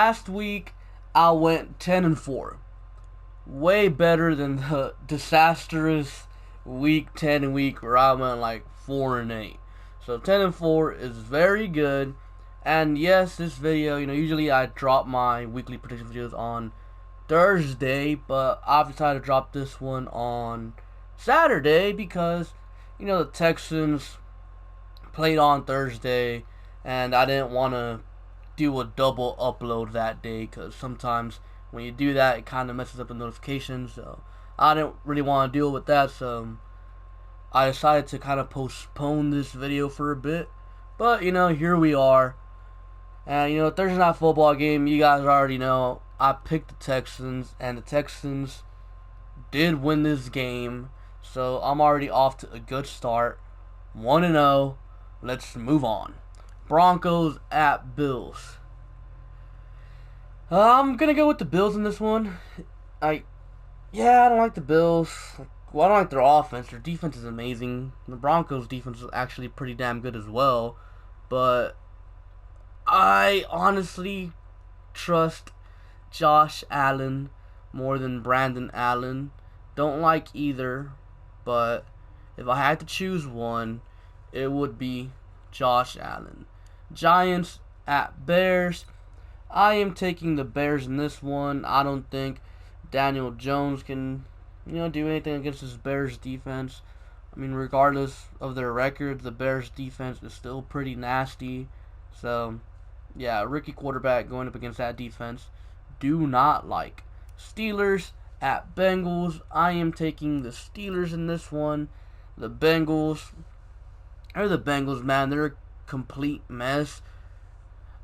Last week I went 10-4, way better than the disastrous week 10 week where I went like 4-8. So 10-4 is very good. And yes, this video, usually I drop my weekly prediction videos on Thursday, but I've decided to drop this one on Saturday because the Texans played on Thursday, and I didn't want to do a double upload that day because sometimes when you do that, it kind of messes up the notifications. So I didn't really want to deal with that, so I decided to kind of postpone this video for a bit. But here we are. And Thursday night football game, you guys already know I picked the Texans, and the Texans did win this game. So I'm already off to a good start. 1-0. Let's move on. Broncos at Bills. I'm gonna go with the Bills in this one. I don't like the Bills. Well, I don't like their offense. Their defense is amazing. The Broncos' defense is actually pretty damn good as well. But I honestly trust Josh Allen more than Brandon Allen. Don't like either, but if I had to choose one, it would be Josh Allen. Giants at Bears. I am taking the Bears in this one. I don't think Daniel Jones can, do anything against this Bears defense. I mean, regardless of their record, the Bears defense is still pretty nasty. So, yeah, rookie quarterback going up against that defense. Do not like. Steelers at Bengals. I am taking the Steelers in this one. The Bengals, man. They're a complete mess.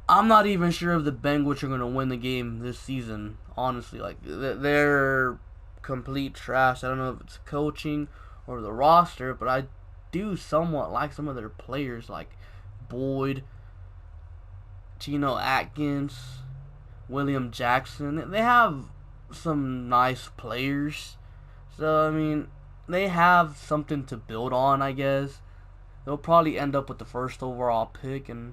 I'm not even sure if the Bengals are going to win the game this season, honestly. Like, they're complete trash. I don't know if it's coaching or the roster, but I do somewhat like some of their players, like Boyd, Geno Atkins, William Jackson. They have some nice players. So, I mean, they have something to build on, I guess. They'll probably end up with the first overall pick and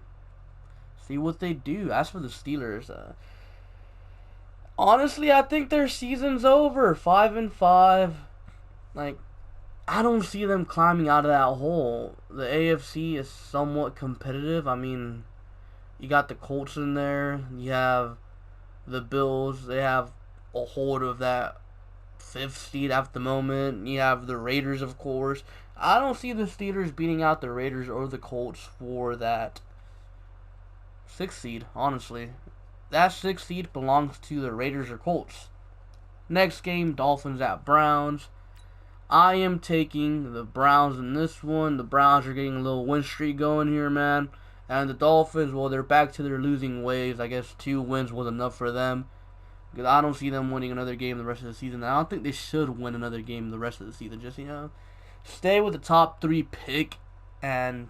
see what they do. As for the Steelers, honestly, I think their season's over. 5-5. Like, I don't see them climbing out of that hole. The AFC is somewhat competitive. I mean, you got the Colts in there. You have the Bills. They have a hold of that 5th seed at the moment. You have the Raiders, of course. I don't see the Steelers beating out the Raiders or the Colts for that 6th seed, honestly. That 6th seed belongs to the Raiders or Colts. Next game, Dolphins at Browns. I am taking the Browns in this one. The Browns are getting a little win streak going here, man. And the Dolphins, well, they're back to their losing ways. I guess 2 wins was enough for them, because I don't see them winning another game the rest of the season. I don't think they should win another game the rest of the season. Just, stay with the top 3 pick and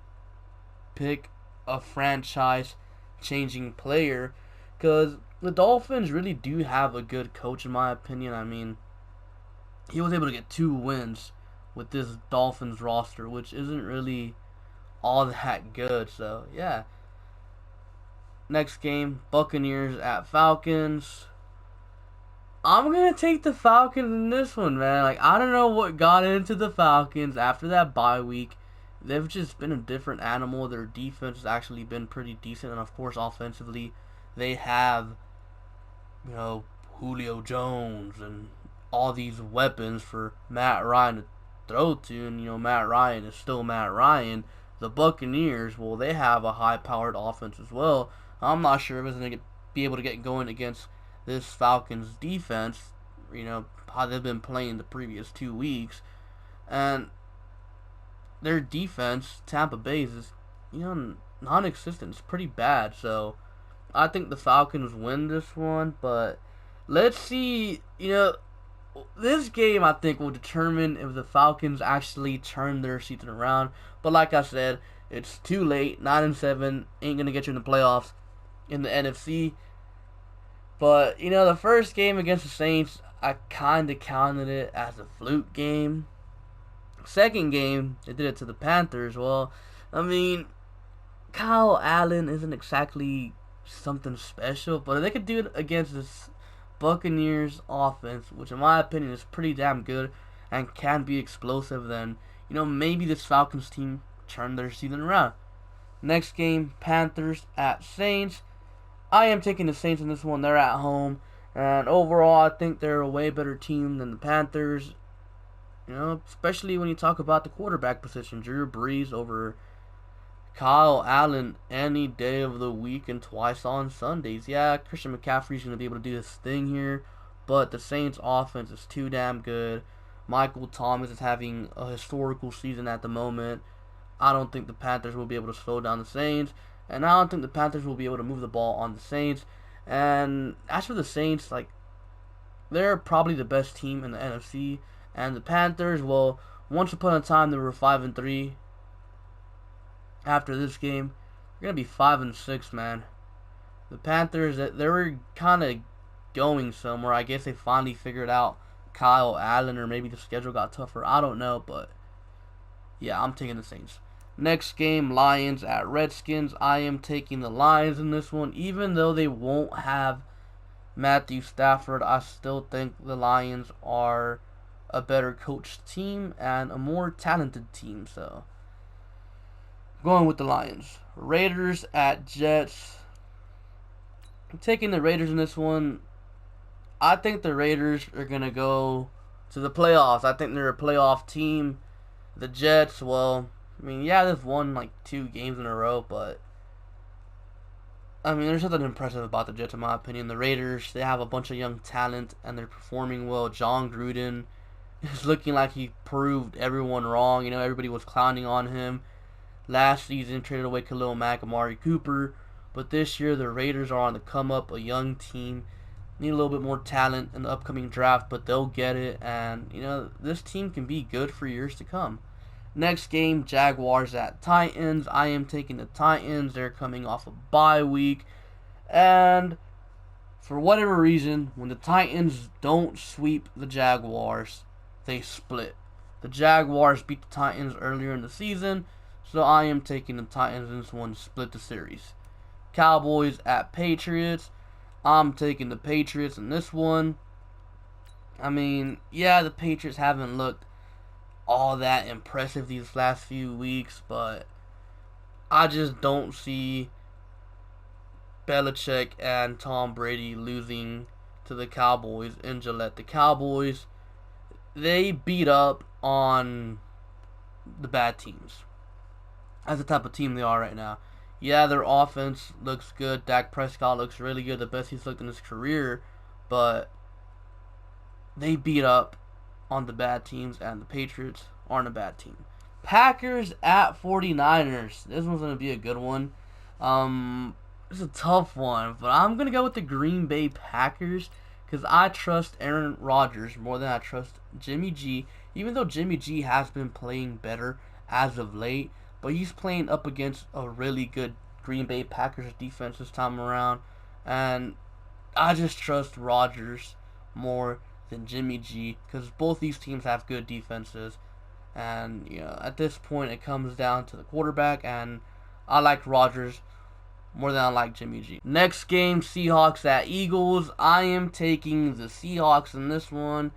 pick a franchise-changing player, because the Dolphins really do have a good coach, in my opinion. I mean, he was able to get 2 wins with this Dolphins roster, which isn't really all that good. So, yeah. Next game, Buccaneers at Falcons. I'm going to take the Falcons in this one, man. Like, I don't know what got into the Falcons after that bye week. They've just been a different animal. Their defense has actually been pretty decent. And, of course, offensively, they have, Julio Jones and all these weapons for Matt Ryan to throw to. And, Matt Ryan is still Matt Ryan. The Buccaneers, well, they have a high-powered offense as well. I'm not sure if it's going to be able to get going against this Falcons defense, how they've been playing the previous 2 weeks. And their defense, Tampa Bay's, is, non-existent. It's pretty bad. So I think the Falcons win this one. But let's see, this game, I think, will determine if the Falcons actually turn their season around. But like I said, it's too late. 9-7 ain't going to get you in the playoffs in the NFC. But, the first game against the Saints, I kind of counted it as a fluke game. Second game, they did it to the Panthers. Well, I mean, Kyle Allen isn't exactly something special. But if they could do it against this Buccaneers offense, which in my opinion is pretty damn good and can be explosive, then maybe this Falcons team turn their season around. Next game, Panthers at Saints. I am taking the Saints in this one. They're at home, and overall, I think they're a way better team than the Panthers. Especially when you talk about the quarterback position. Drew Brees over Kyle Allen any day of the week and twice on Sundays. Yeah, Christian McCaffrey's going to be able to do his thing here, but the Saints offense is too damn good. Michael Thomas is having a historical season at the moment. I don't think the Panthers will be able to slow down the Saints, and I don't think the Panthers will be able to move the ball on the Saints. And as for the Saints, they're probably the best team in the NFC, and the Panthers, well, once upon a time they were 5-3. After this game, they're gonna be 5-6, man. The Panthers, they were kind of going somewhere. I guess they finally figured out Kyle Allen, or maybe the schedule got tougher. I don't know, but yeah, I'm taking the Saints. Next game, Lions at Redskins. I am taking the Lions in this one, even though they won't have Matthew Stafford. I still think the Lions are a better coached team and a more talented team. So, going with the Lions. Raiders at Jets. I'm taking the Raiders in this one. I think the Raiders are going to go to the playoffs. I think they're a playoff team. The Jets, well, they've won 2 games in a row, but there's nothing impressive about the Jets in my opinion. The Raiders, they have a bunch of young talent and they're performing well. John Gruden is looking like he proved everyone wrong. Everybody was clowning on him. Last season, traded away Khalil Mack, Amari Cooper. But this year, the Raiders are on the come up, a young team. Need a little bit more talent in the upcoming draft, but they'll get it. And, this team can be good for years to come. Next game, Jaguars at Titans. I am taking the Titans. They're coming off a bye week. And for whatever reason, when the Titans don't sweep the Jaguars, they split. The Jaguars beat the Titans earlier in the season, so I am taking the Titans in this one to split the series. Cowboys at Patriots. I'm taking the Patriots in this one. The Patriots haven't looked all that impressive these last few weeks, but I just don't see Belichick and Tom Brady losing to the Cowboys in Gillette. The Cowboys, they beat up on the bad teams. That's the type of team they are right now. Yeah, their offense looks good. Dak Prescott looks really good, the best he's looked in his career, but they beat up on the bad teams, and the Patriots aren't a bad team. Packers at 49ers. This one's going to be a good one. It's a tough one, but I'm going to go with the Green Bay Packers because I trust Aaron Rodgers more than I trust Jimmy G, even though Jimmy G has been playing better as of late, but he's playing up against a really good Green Bay Packers defense this time around, and I just trust Rodgers more than Jimmy G because both these teams have good defenses, and at this point it comes down to the quarterback, and I like Rodgers more than I like Jimmy G. Next game, Seahawks at Eagles. I am taking the Seahawks in this one.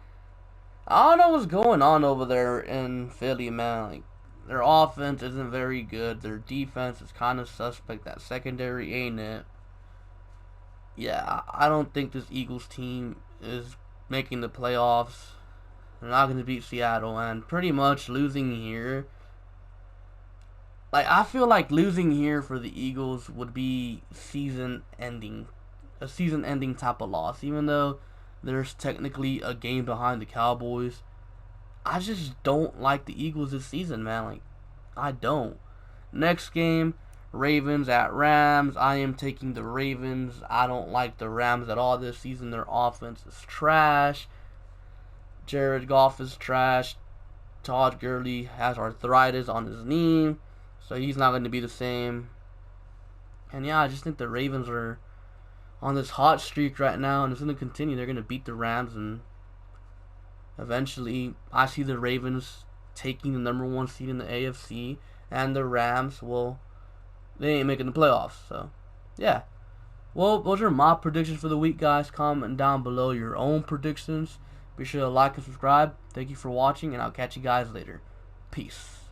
I don't know what's going on over there in Philly, man. Their offense isn't very good. Their defense is kind of suspect. That secondary ain't it. Yeah, I don't think this Eagles team is making the playoffs. They're not going to beat Seattle, and pretty much losing here. I feel like losing here for the Eagles would be a season-ending type of loss, even though there's technically a game behind the Cowboys. I just don't like the Eagles this season, man. I don't. Next game, Ravens at Rams. I am taking the Ravens. I don't like the Rams at all this season. Their offense is trash. Jared Goff is trash. Todd Gurley has arthritis on his knee, so he's not going to be the same. And yeah, I just think the Ravens are on this hot streak right now, and it's going to continue. They're going to beat the Rams, and eventually I see the Ravens taking the number 1 seed in the AFC, and the Rams, well, they ain't making the playoffs. So, yeah. Well, those are my predictions for the week, guys. Comment down below your own predictions. Be sure to like and subscribe. Thank you for watching, and I'll catch you guys later. Peace.